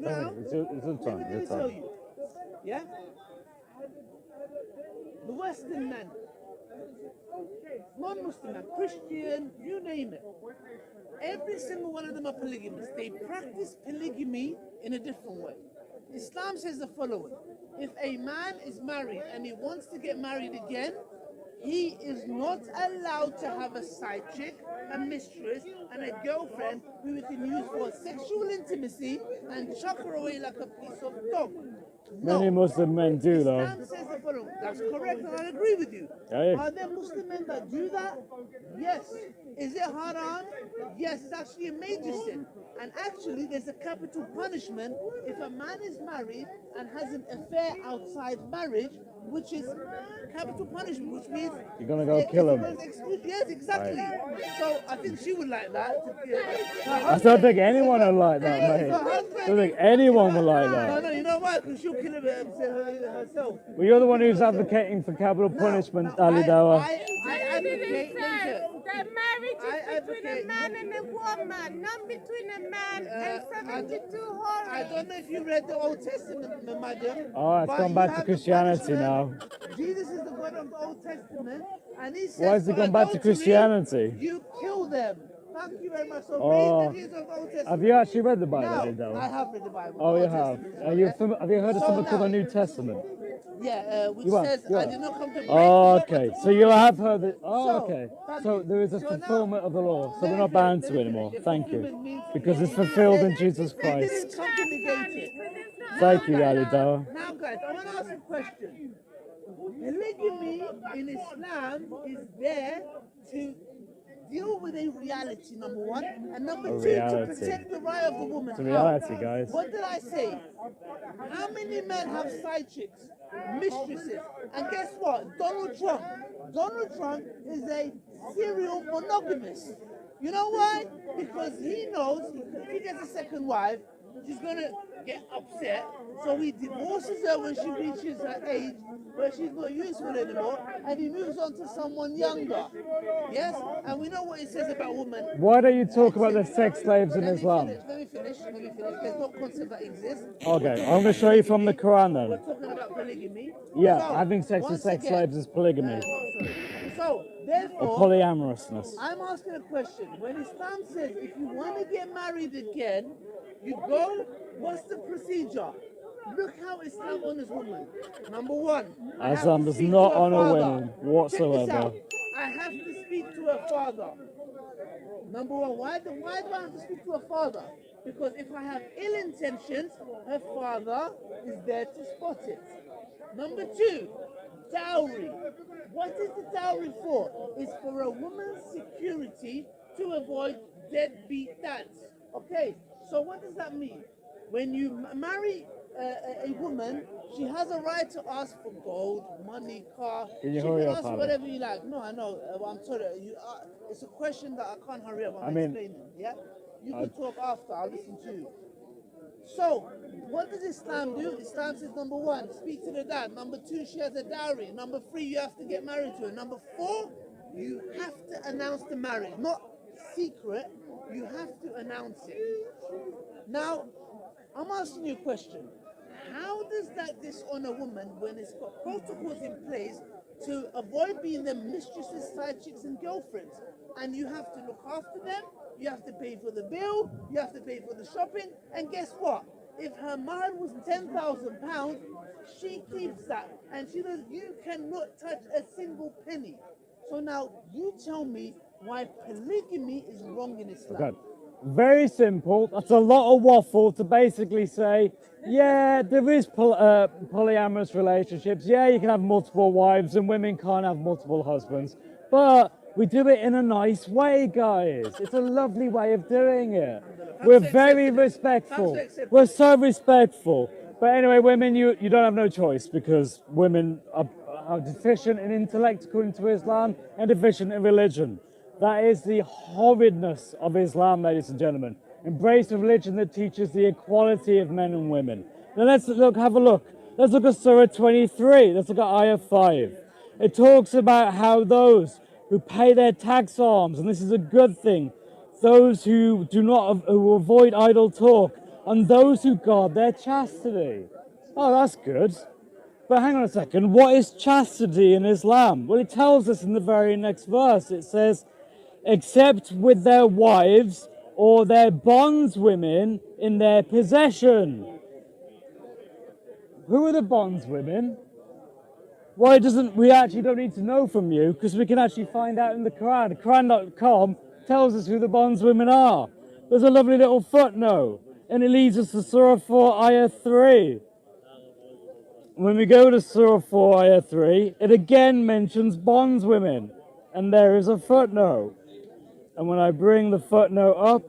now, It's a time. let me tell you, yeah? The Western man, non-Muslim man, Christian, you name it. Every single one of them are polygamous. They practice polygamy in a different way. Islam says the following. If a man is married and he wants to get married again, he is not allowed to have a side chick, a mistress, and a girlfriend who he can use for sexual intimacy and chuck her away like a piece of dog. No. Many Muslim men do, though. Islam says the following. That's correct, and I agree with you. Yeah. Are there Muslim men that do that? Yes. Is it haram? Yes, it's actually a major sin. And actually, there's a capital punishment if a man is married and has an affair outside marriage, which is capital punishment, which means You're gonna go kill him. Yes, exactly. So I think she would like that. I don't think anyone would like that, mate. I don't think anyone would like that. No, you know why? Because she'll kill him herself. Well, you're the one who's advocating for capital punishment, Ali Dawa. I advocate. That marriage is between a man and a woman, not between a man and 72 horrors. I don't know if you read the Old Testament, madam. Oh, it's gone back to Christianity now. Jesus is the God of the Old Testament, and he says, why has it gone back to Christianity? You kill them. Thank you very much. So Oh. read the Jesus of the Old Testament. Have you actually read the Bible, Ali No, Dawa? I have read the Bible. Oh, the you Old have. Testament. Have you heard of So something called the now- New Testament? Yeah, which You have, says, you I have. did not come to break Oh, the okay. law. So you have heard it. Oh, So, okay. thank So you. there is a So now- fulfillment of the law. So we're Let not me bound finish, to it let me anymore. finish. Thank you. Fulfillment means- Because it's fulfilled in Jesus They Christ. didn't come to negate it. Thank you, Ali Dawa. Now, guys, I want to ask a question. Polygamy in Islam is there to deal with a reality, number one, and number two, reality. to protect the right of the woman. It's a reality, guys. What did I say? How many men have side chicks, mistresses? And guess what? Donald Trump is a serial monogamist. You know why? Because he knows if he gets a second wife, she's gonna get upset. So he divorces her when she reaches her age where she's not useful anymore, and he moves on to someone younger. Yes? And we know what it says about women. Why don't you talk about the sex slaves in Islam? Let me finish. There's no concept that exists. Okay, I'm going to show you from the Quran We're then. talking about polygamy. Yeah, So, having sex with once sex again- slaves is polygamy. So, Or therefore, polyamorousness. I'm asking a question. When Islam says if you want to get married again, you go, what's the procedure? Look how Islam honors women. Number one, I have Islam to does speak not to her honor father. women Check this whatsoever. out. I have to speak to her father. Number one, why do I have to speak to her father? Because if I have ill intentions, her father is there to spot it. Number two, dowry. What is the dowry for? It's for a woman's security to avoid deadbeat dads. Okay, so what does that mean? When you marry a woman, she has a right to ask for gold, money, car. Can you she hurry can up, ask Ali? whatever you like. No, I know. I'm sorry. It's a question that I can't hurry up. I'm explaining. Yeah, you can talk after. I'll listen to you. So, what does Islam do? Islam says, number one, speak to the dad. Number two, she has a dowry. Number three, you have to get married to her. Number four, you have to announce the marriage. Not secret, you have to announce it. Now, I'm asking you a question. How does that dishonor women when it's got protocols in place to avoid being their mistresses, side chicks, and girlfriends? And you have to look after them, you have to pay for the bill, you have to pay for the shopping, and guess what? If her mahar was £10,000, she keeps that, and she knows you cannot touch a single penny. So now, you tell me why polygamy is wrong in Islam. Okay. Very simple. That's a lot of waffle to basically say, yeah, there is polyamorous relationships. Yeah, you can have multiple wives and women can't have multiple husbands. But we do it in a nice way, guys. It's a lovely way of doing it. We're very respectful. We're so respectful. But anyway, women, you don't have no choice because women are deficient in intellect according to Islam and deficient in religion. That is the horridness of Islam, ladies and gentlemen. Embrace a religion that teaches the equality of men and women. Now let's have a look. Let's look at Surah 23. Let's look at Ayah 5. It talks about how those who pay their tax alms, and this is a good thing, those who who avoid idle talk, on those who guard their chastity. Oh, that's good. But hang on a second, what is chastity in Islam? Well, it tells us in the very next verse. It says, except with their wives or their bondswomen in their possession. Who are the bondswomen? Well, we actually don't need to know from you, because we can actually find out in the Quran. Quran.com tells us who the bondswomen are. There's a lovely little footnote, and it leads us to Surah 4, Ayah 3. When we go to Surah 4, Ayah 3, it again mentions bondswomen, and there is a footnote. And when I bring the footnote up,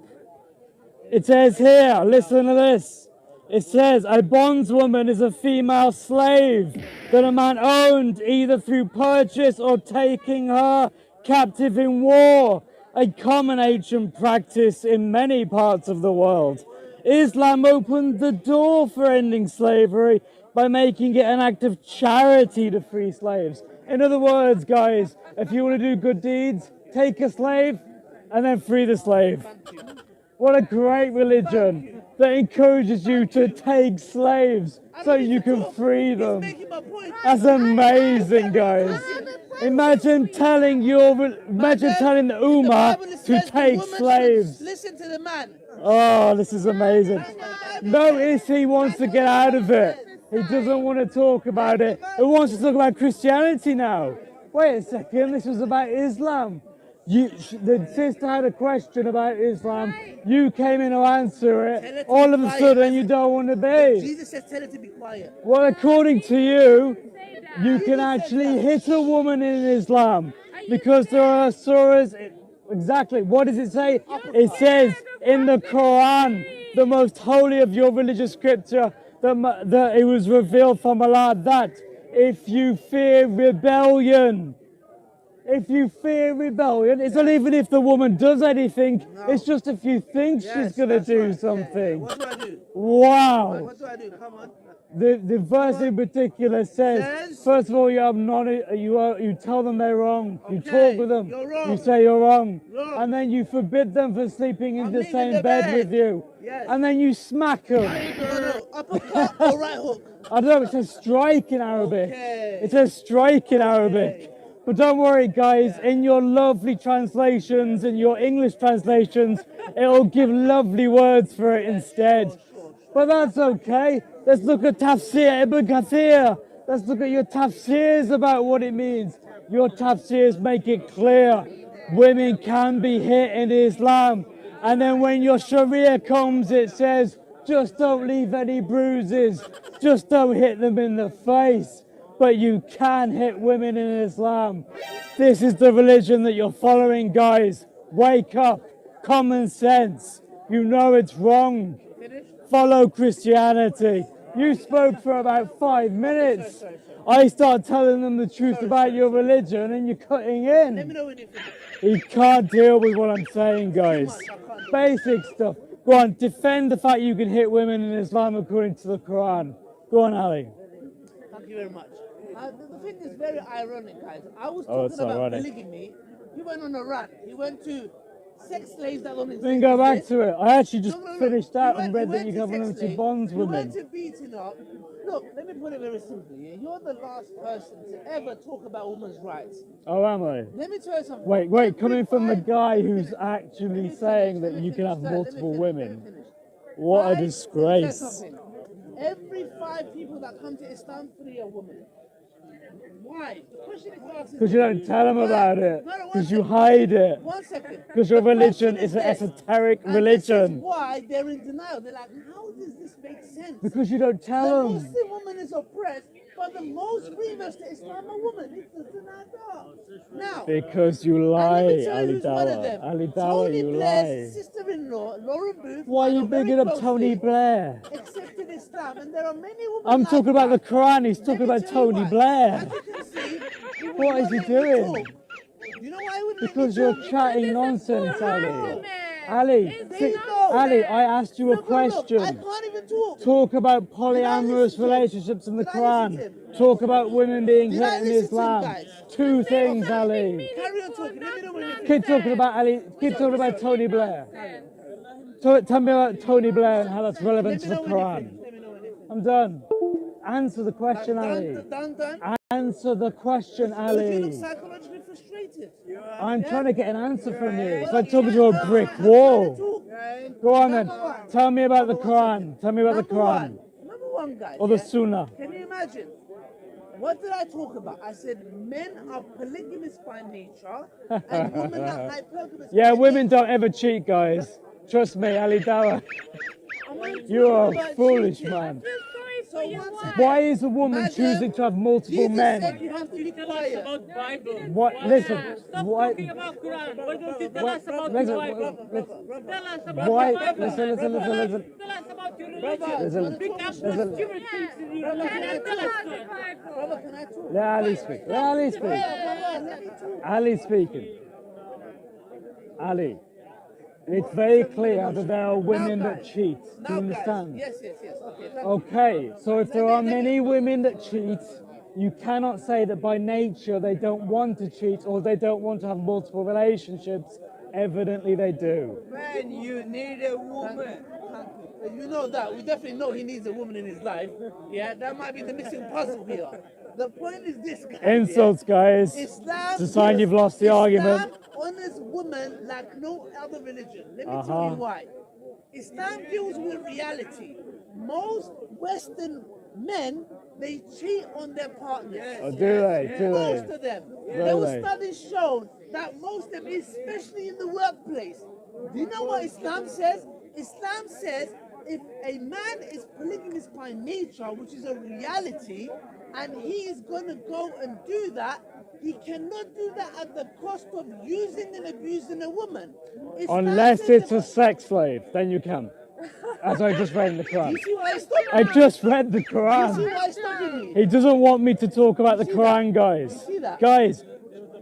it says here, listen to this. It says, a bondswoman is a female slave that a man owned either through purchase or taking her captive in war, a common ancient practice in many parts of the world. Islam opened the door for ending slavery by making it an act of charity to free slaves. In other words, guys, if you want to do good deeds, take a slave and then free the slave. What a great religion that encourages you to take slaves so you can free them. That's amazing, guys. Imagine telling the Ummah to take slaves. Listen to the man. Oh, this is amazing. Notice he wants to get out of it. He doesn't want to talk about it. He wants to talk about Christianity now. Wait a second, this was about Islam. The sister had a question about Islam. You came in to answer it. All of a sudden, you don't want to be. Jesus said, tell her to be quiet. Well, according to you, you can actually hit a woman in Islam because there are surahs. Exactly. What does it say? It says in the Quran, the most holy of your religious scripture, that it was revealed from Allah that if you fear rebellion, it's not even if the woman does anything, it's just if you think she's going to do something. What do I do? Wow. What do I do? Come on. The verse in particular says, first of all, you tell them they're wrong. You talk with them. You're wrong. You say you're wrong. Wrong. And then you forbid them from sleeping in the leaving same the bed bed. with you. Yes. And then you smack them. No. Uppercut or right hook? I don't know, it says strike in Arabic. Okay. It says strike in Arabic. But don't worry, guys, in your lovely translations, in your English translations, it'll give lovely words for it instead. Sure. But that's okay. Let's look at Tafsir Ibn Kathir. Let's look at your tafsirs about what it means. Your tafsirs make it clear. Women can be hit in Islam. And then when your Sharia comes, it says, just don't leave any bruises. Just don't hit them in the face. But you can hit women in Islam. This is the religion that you're following, guys. Wake up. Common sense. You know it's wrong. Follow Christianity. You spoke for about 5 minutes. I start telling them the truth about your religion and you're cutting in. Let me know when you finish. You can't deal with what I'm saying, guys. Basic stuff. Go on, defend the fact you can hit women in Islam according to the Quran. Go on, Ali. Thank you very much. The thing is very ironic, guys. I was Oh, it's talking about ironic. polygamy. He went on a rant. He went to sex slaves that don't exist. Then go back to it. I actually just No. finished that and He read went that you to can have sex unlimited slaves. bonds He women. went to beating up. Look, let me put it very simply. Yeah? You're the last person to ever talk about women's rights. Oh, am I? Let me tell you something. Wait, coming from the Every guy five- who's actually saying that you can have multiple women. What a Let me disgrace. tell you something. Every 5 people that come to Islam, 3 are women. Why? The question is asking. Because you don't tell them about it. No, one Because you second. hide it. 1 second. Because your The religion question is an this. esoteric And this is religion. why they're in denial. They're like, how does this make sense? Because you don't The tell them. Muslim woman is oppressed, but the most grievous to Islam are women. It doesn't add up. Now, Because you and let lie, me tell you Ali who's one of Dawah. them. Ali Dawah, Tony you Blair's lie. sister-in-law, Lauren Booth. Why are you I know very bigging up closely, Tony Blair? accepted Islam, and there are many women I'm like talking about the that. Quran, he's Let talking me about tell you Tony why. Blair. As you can see, he would What not is he let me doing? talk. You know why he wouldn't let me Because you're talk? chatting nonsense, Ali. Quran. Ali, There see, you go. Ali, I asked you a Look, look, look, I question. can't even talk. Talk about Did I polyamorous listen to him? relationships in the Did I listen Quran. to him? Talk about women being Did I hit in listen to him, Islam. guys? 2 things, Ali. Carry on talking. Let me know when you Keep talking about Ali. Keep talking about Tony Blair. tell me about Tony Blair and how that's relevant to the Let me know when you Quran. finish. Let me know when you finish. I'm done. Answer the question, Ali. Done. Answer the question, Because you look Ali. psychologically frustrated. I'm trying to get an answer from you. It's Well, like talking to a brick I'm trying to wall. talk. Go on then. Number one. Tell me about the Number one, Quran. Tell me about the Quran. Number one, guys. Or the Sunnah. Can you imagine? What did I talk about? I said men are polygamous by nature and women are hypergamous. Yeah, by women nature. don't ever cheat, guys. Trust me, Ali Dawa. I'm not You are talking a about foolish cheating. man. So one second. Why is a woman Madam, choosing to have multiple Jesus said men? you have to be quiet. About Bible. What? Listen. Stop Why? talking about Quran. Why don't you tell What? us about Listen, the Bible? Brother, Tell us about Why? the Bible. Listen. Tell us about your religion. Listen. Pick up Listen. those stupid things in your religion and tell us to it. brother, can I talk? Let Ali speak. Let Ali speak. Brother, let me talk. Ali speaking. Ali. It's very clear that there are women that cheat. Do Now, you guys. understand? Yes. Okay. Thank Okay, so if there are many women that cheat, you cannot say that by nature they don't want to cheat or they don't want to have multiple relationships. Evidently they do. Man, you need a woman. You know that. We definitely know he needs a woman in his life. Yeah, that might be the missing puzzle here. The point is this, guys. Insults, guys. Islam, It's a sign you've lost the Islam argument. honors women like no other religion. Let me tell Uh-huh. you why. Islam deals with reality. Most Western men, they cheat on their partners. Oh, do they? Do Most they? of them. Do There were they? studies shown that most of them, especially in the workplace. Do you know what Islam says? Islam says if a man is polygamous by nature, which is a reality, and he is going to go and do that, he cannot do that at the cost of using and abusing a woman. Islam Unless says it's that- a sex slave, then you can. As I just read in the Quran. You see why he's stopping I me? just read the You see Quran. why he's stopping me? He doesn't want me to talk about the You see Quran, that? guys. You see that? Guys,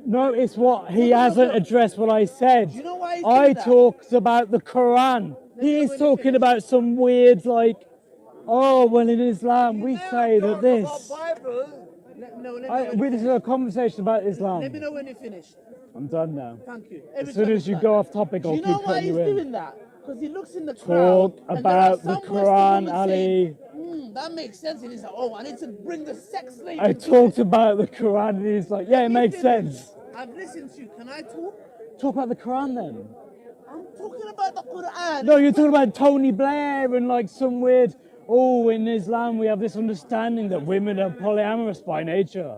notice what he No, hasn't no. addressed what I said. You know why he's I doing that? talked about the Quran. me He know is when you talking finish. about some weird, like, oh, well, in Islam we say that Talk this. about Bible. Let me know when We you just finish. had a conversation about Let me Islam. know when you finish. I'm done now. Thank you. As soon as you go off topic, I'll you know keep why cutting he's you in. doing that? Because he looks in the Talk crowd. and there are about the some Western Quran, women Ali. saying, that makes sense. And he's like, oh, I need to bring the sex slave. I into talked it. about the Quran and he's like, yeah, Let it me makes finish. sense. I've listened to you. Can I talk? Talk about the Quran then. I'm talking about the Quran. No, you're talking about Tony Blair and like some weird, oh, in Islam we have this understanding that women are polyamorous by nature.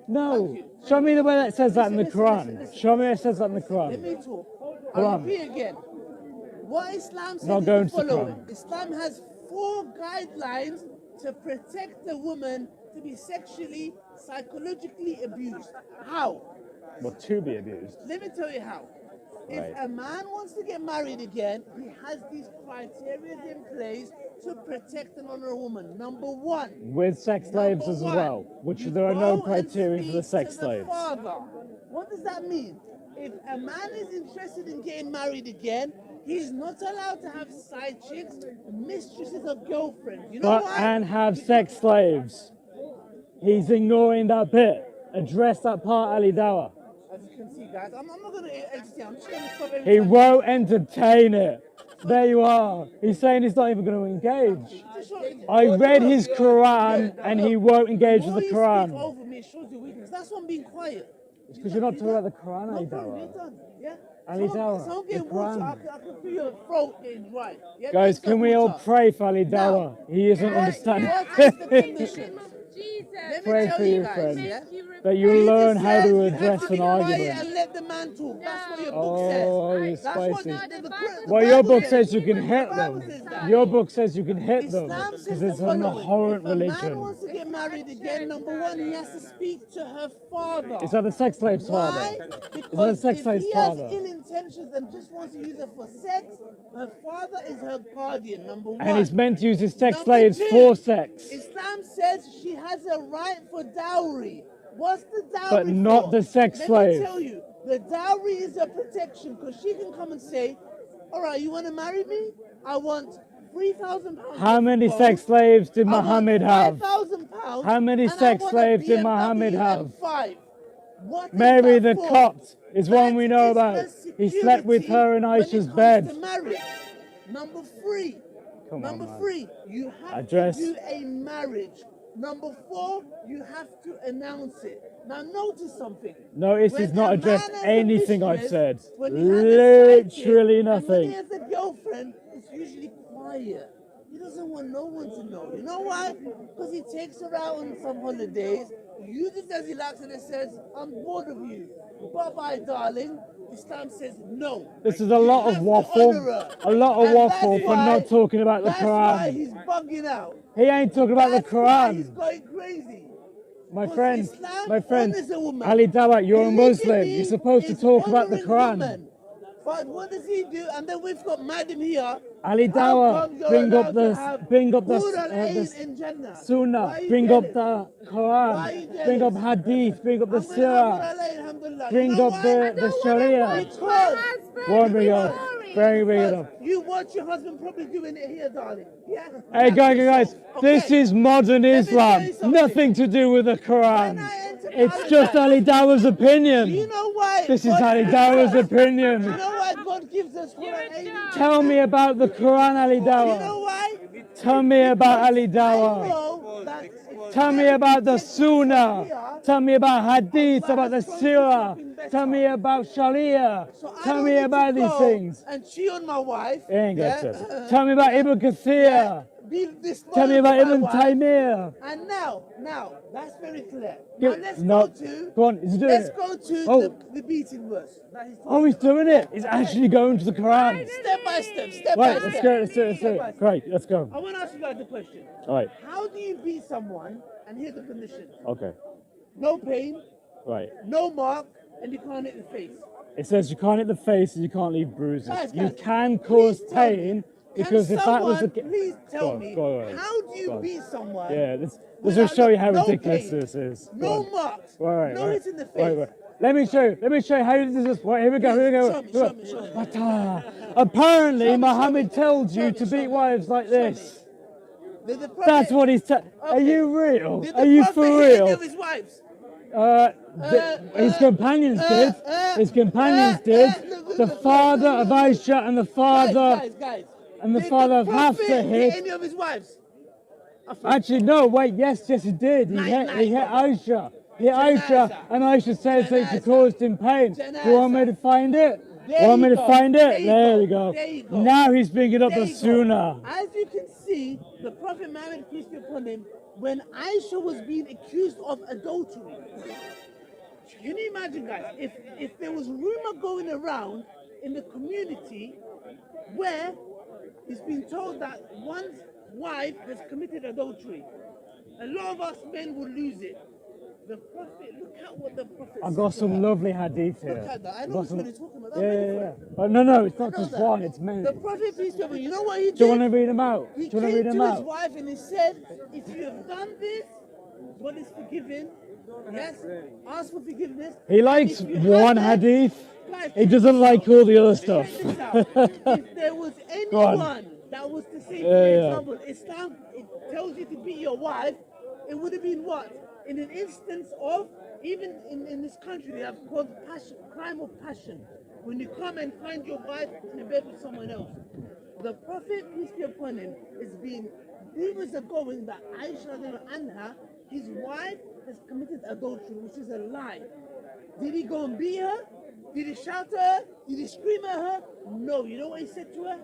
No. Show me the way that says that in the Listen, Quran. Show me where it says that in the Let Quran. me talk. Go I'll on. repeat again. What Islam says Not is going the to the following. Quran. Islam has 4 guidelines to protect the woman to be sexually, psychologically abused. How? Well, to be abused. Let me tell you how. Right. If a man wants to get married again, he has these criteria in place to protect and honor a woman. Number 1. With sex slaves Number as one, well, which you there are no go and criteria for the speak sex to slaves. father. What does that mean? If a man is interested in getting married again, he's not allowed to have side chicks, mistresses, or girlfriends. You know But why? and have sex slaves. He's ignoring that bit. Address that part, Ali Dawa. As you can see, guys, I'm not going to entertain. I'm just going to stop every He time. won't entertain it. There you are. He's saying he's not even going to engage. Just show- I read his Quran and he won't engage with More the you Quran. speak over me, it shows your weakness. That's why I'm being quiet. It's because you're not talking about the Quran, No Ali problem, you're Dawa. done. Yeah? Ali Someone- Dawa, someone the get water. Quran. I can feel your throat getting dry. Yeah? Guys, Get some can we all water. pray for Ali Now, Dawa? He isn't What is the understanding. conditions? Jesus. Let me Pray tell for you you, guys, friend. yeah? That you Jesus learn how says to you have address be an quiet argument. and let the man talk. That's what your book Oh, says. you're That's what spicy. the Well, your Bible book says you can The hit Bible them. says that. Your book says you can hit them Islam because says the it's an following. abhorrent If a man religion. wants to get married again, number 1, he has to speak to her father. Is that the sex slave's Why? father? Because sex if slave's he has father? ill intentions and just wants to use her for sex, her father is her guardian, number 1. And he's meant to use his sex Number slaves 2, for sex, Islam says she has a right for dowry. What's the dowry but not for? the sex Let slave. me tell you, the dowry is a protection because she can come and say, all right, you want to marry me? I want £3,000. How many gold. sex slaves did I want Muhammad have? £5,000. How many and I sex want a slaves did BMW Muhammad have? M5. What is Mary that the for? Copt is one That we know is about. for He slept with security her in when it Aisha's comes bed. to marriage. Number three. Come on, Number man. three, you have Address. to do a marriage. Number four, you have to announce it. Now notice something. Notice When he's not a addressed man has a anything I've mistress, said. when he has a sidekick, Literally and when nothing. he has a girlfriend, it's usually quiet. He doesn't want no one to know. You know why? Because he takes her out on some holidays, uses as he likes, and it says, I'm bored of you. Bye-bye, darling. Islam says no. This is a lot You of have to waffle. honor her. A lot of And waffle that's for why- not talking about the That's why Quran. he's bugging out. He ain't talking about the That's why he's Quran. going crazy. My Because friend, Islam honors a woman. Ali Dawah, you're a Muslim. Polygamy You're supposed to is talk about the honouring Quran. women. But what does he do? And then we've got Madam here. Ali How Dawah, come you're bring up allowed to the have bring up the Quran aid in Jannah? Sunnah, Why are you bring up jealous? the Why are Quran, you bring up jealous? Hadith, bring up the I'm gonna Sirah, alhamdulillah. bring You know up why? the Sharia. Because Go on, bring it up. Bring it up. you watch your husband probably doing it here, darling. Yeah. Hey guys, this Okay. is modern Let me Islam. tell you something. Nothing to do with the Quran. When I enter It's just paradise- Ali Dawah's opinion. Do you know why? This is God Ali gives Dawah's us- opinion. Do you know why God gives us Quran aid? Tell me about the Quran, Ali Do you know Dawah. why? Tell me about Ali I Dawah. know that if Tell me I about the take myself Sunnah. here, Tell me about Hadith, Allah about the has promised me Sirah. something better. Tell me about Sharia. so I Tell don't me need about to these go things. and cheat on my wife. He ain't got yeah? to. Tell me about Ibn Kathir. Be disloyal Tell me to about my Ibn wife. Taymiyyah. And now, that's very clear. Now Give- let's no, go to. go on, he's doing Let's it. go to Oh. the beating verse. That is Oh, he's doing it. He's actually going to the Quran. step by step, step Right, by let's step. go, let's do it, let's do it. Great, let's go. I want to ask you guys a question. All right, How do you beat someone? And here's the conditions: okay, no pain, right. no mark, and you can't hit the face. It says you can't hit the face and you can't leave bruises. Guys, You guys, can cause please tell me, pain Can because if that was the someone please tell on, me go on. how do you Go on. beat someone? Yeah, this will without show you how no ridiculous pain, this is. Go No on. marks, Right, no right. hits in the face. Right. Let me show you how this is. Right, here we go, here we go. Show me, show me. Bata. Apparently, Show me, Muhammad show me. told you Show me, to show beat me. wives like Show me. this. Did the prophet, That's what he's telling. Are Okay. you real? Did Are the you prophet for hit any real? of his wives? His companions did. His companions did. The father of Aisha and the father Guys. and the Did father of prophet Hafsa hit hit. any of his wives? Actually, no. Wait. Yes, he did. He hit Aisha. He hit Aisha, and Aisha says that she caused him pain. Do you want me to find it? There Want me you to go. find There it? you There go. you go. There you go. Now he's bringing up There the you go. Sunnah. As you can see, the Prophet Muhammad, peace be upon him, when Aisha was being accused of adultery, can you imagine, guys, if there was rumor going around in the community where it's been told that one's wife has committed adultery, a lot of us men will lose it. The Prophet, look at what the Prophet I've said got to some her. lovely hadith here. Look at that. I I've know got which some- one you're talking about. Yeah. Oh, no, it's not know just that. one. It's many. The Do Prophet, peace be upon him, you know what he did? you want to read them out? Do He you want came to read them to his out? wife and he said, if you have done this, God is forgiven. Yes, ask for forgiveness. He likes And if you one haven't, hadith. guys, He doesn't like all the other stuff. check this out. If there was Go on. anyone that was to say, for Yeah. example, Islam it tells you to beat your wife, it would have been what? In an instance of, even in this country, they have called passion, crime of passion. When you come and find your wife in a bed with someone else. The Prophet, peace be upon him, is being, rumors are going that Aisha anha, his wife, has committed adultery, which is a lie. Did he go and beat her? Did he shout at her? Did he scream at her? No. You know what he said to her?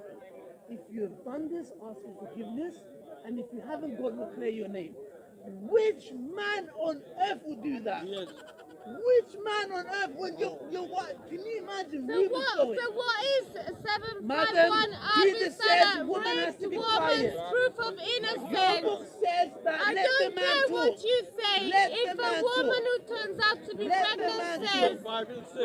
If you have done this, ask for forgiveness. And if you haven't, God will clear your name. Which man on earth would do that? Which man on earth would your wife? Can you imagine? So what is 751 Madam, Jesus said Salah woman has raped to be woman's quiet. proof of Your innocence? book says that I let the don't man care talk. what you say. Let If the a man woman talk. who turns out to be Let the pregnant man says, talk.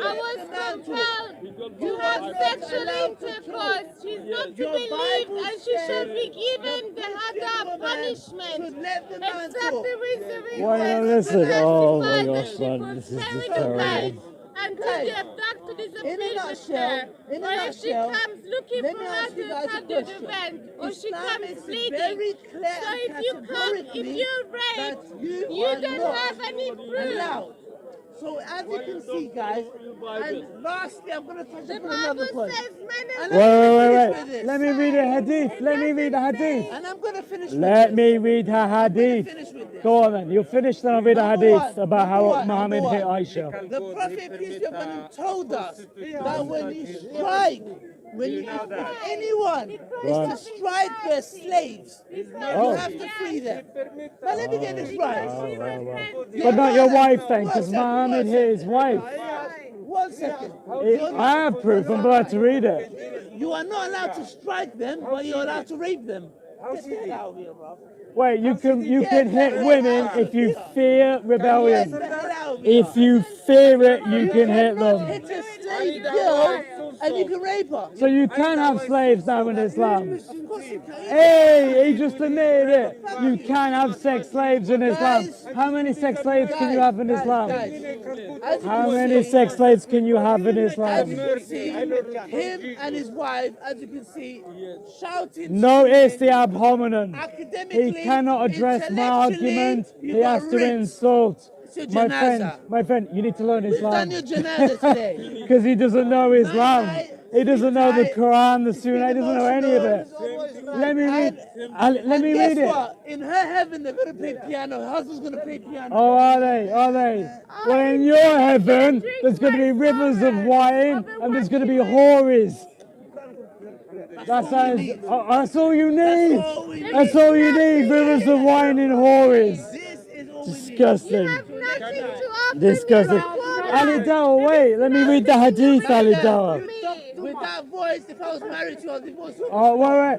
I was the man compelled You to are have not sexual allowed to intercourse, talk. she's not to Your be believed Bible and she should says be given the Christian harder woman punishment. should let the man Except talk. the reason Why not listen? Oh my gosh, man, this is just terrible. until Guys, the abductor disappears in a with nutshell, her. in a Or if she nutshell, comes looking let for me her ask you to guys a have the question. revenge, or she Islam comes is bleeding. very clear So and if you come, if categorically you're that raped, you you are don't not have any proof. allowed. So as you can see, guys, and lastly, I'm going to touch The upon another Bible point. says men and Wait. Let me read a hadith. Let me read a hadith. And I'm going to finish with Let this. me read a I'm going to hadith. finish with this. Go on then. You finish, then I'll read a Number hadith one, about how number Muhammad one. hit Aisha. The Prophet, peace be upon him, told us that when you strike, when you anyone is to strike their slaves, you have to free them. Now let me get this right. But not your wife then, because Muhammad hit his wife. 1 second. I have proof. I'm about to read it. You are not allowed to strike them, but you're allowed to rape them. Get the hell out of here, bro. Wait, you can hit women if you fear Get rebellion. the hell out of here. If you fear it, you can hit them. Hit a slave girl and you can rape her. So you can have slaves now in Islam. Of course you can. Hey, he just admitted it. You can have sex slaves in Islam. How many sex slaves can you have in Islam? How many sex slaves can you have in As Islam? you can see, him and his wife, as you can see, shouting. Notice the ad hominem. Academically, He cannot address my intellectually, argument. you He got has to ripped. insult. It's your My friend, you need to learn We've Islam. done your janaza today. Because he doesn't know Islam. He doesn't know the Quran, the Sunnah, he doesn't know any of it. Let me read. Let me read Guess it. what? In her heaven, they're going to play piano. Her husband's going to play piano. Oh, are they? Are they? Well, in your heaven, there's going to be rivers of wine and there's going to be whores. That's all you need. That's all you need. Rivers of wine and whores. This is all we need. Disgusting. have nothing to offer Disgusting. me. Ali Dawa, wait. Let me read the hadith, Ali Dawa. With that voice, if I was married to you, I'd divorce you. Oh, wait.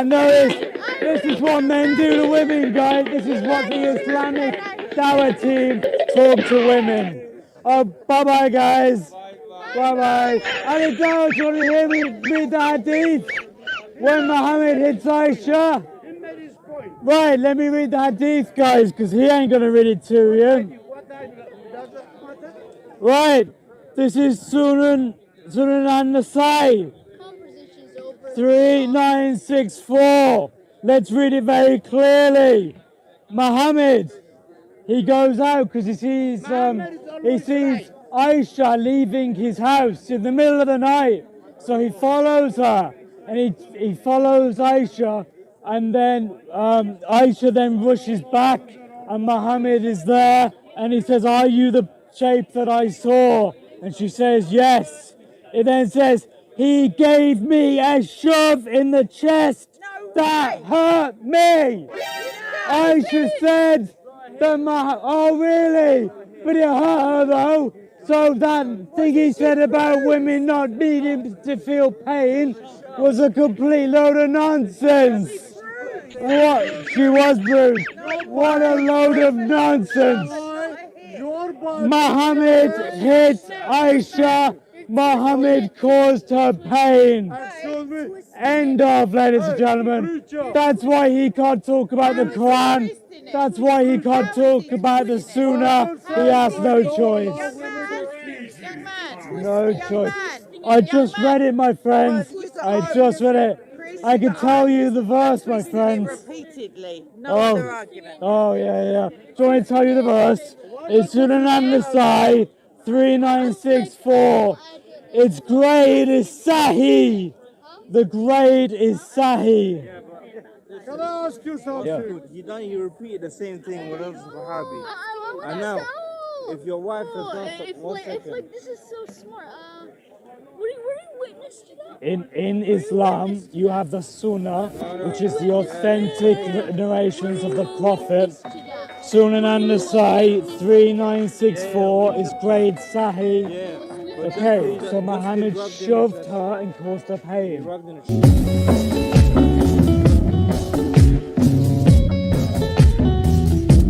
No, this is what men do to women, guys. This is what the Islamic Dawah team talk to women. Oh, bye-bye, guys. Bye-bye. Ali Dawa, do you want to hear me read the hadith? When Muhammad hits Aisha? Right, let me read the hadith, guys, because he ain't going to read it to you. Right, this is Sunan an-Nasai, 3964. Let's read it very clearly. Muhammad, he goes out because he sees Aisha leaving his house in the middle of the night. So he follows her, and he follows Aisha, and then Aisha then rushes back, and Muhammad is there, and he says, "Are you the shape that I saw?" And she says, "Yes." It then says, "He gave me a shove in the chest that hurt me." Aisha said that oh really? But it hurt her though. So that thing he said about women not needing to feel pain was a complete load of nonsense. What? She was bruised. What a load of nonsense. Muhammad hit Aisha. Muhammad caused her pain. End of, ladies and gentlemen. That's why he can't talk about the Quran. That's why he can't talk about the Sunnah. He has no choice. No choice. I just read it, my friends. I just read it. I can tell you the verse, my friends. Repeatedly. No other argument. Oh, yeah. Do you want me to tell you the verse? It's Sunan an-Nasai 3964. Its grade is Sahih. The grade is Sahih. Can I ask you something? Yeah. You repeat the same thing with other Sahabi. And now, if your wife has done something, If like this is so smart, were you witness to that? In Islam, you have the Sunnah, which is the authentic narrations of the Prophet. Sunan an-Nasai 3964 is grade Sahih. Okay, so Muhammad shoved her and caused her pain.